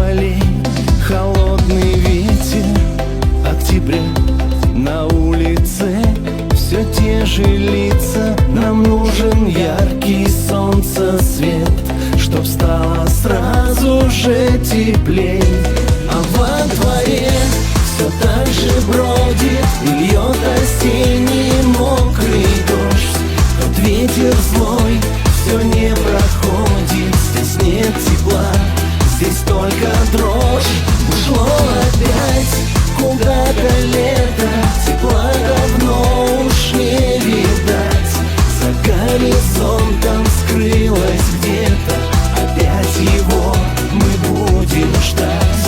полей, холодный ветер октября. На улице все те же лица. Нам нужен яркий солнцесвет, чтоб стало сразу же теплей. А во дворе все так же бродит и льет осенний мокрый дождь. Тот ветер злой все не проходит. Здесь нет тепла, здесь только дрожь. Ушло опять куда-то лето, тепла давно уж не видать. За горизонтом скрылось где-то, опять его мы будем ждать.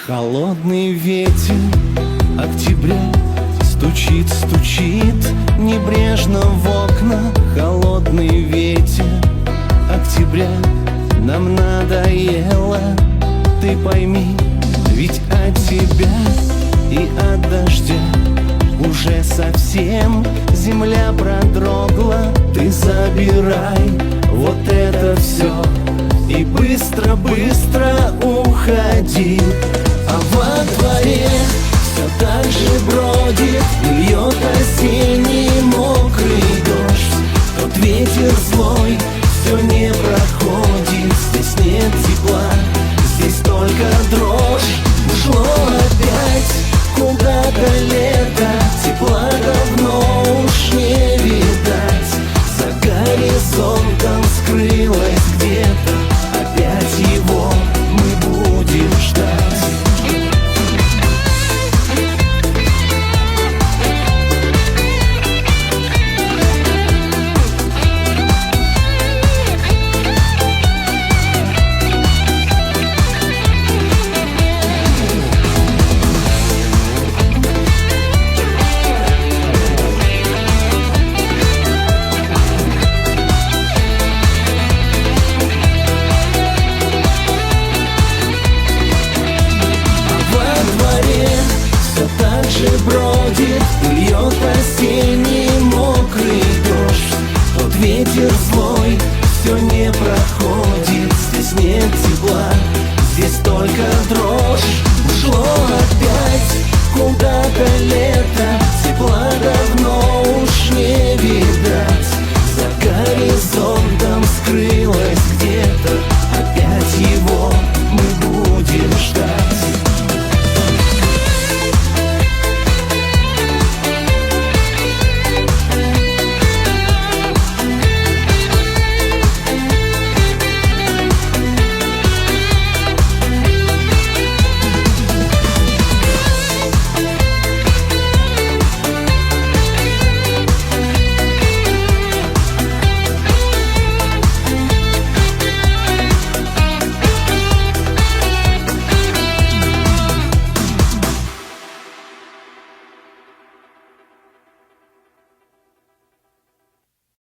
Холодный ветер октября стучит, стучит небрежно в окна. Холодный ветер октября нам надоело, ты пойми, ведь от тебя и от дождя уже совсем земля продрогла. Ты забирай вот это все и быстро-быстро уходи.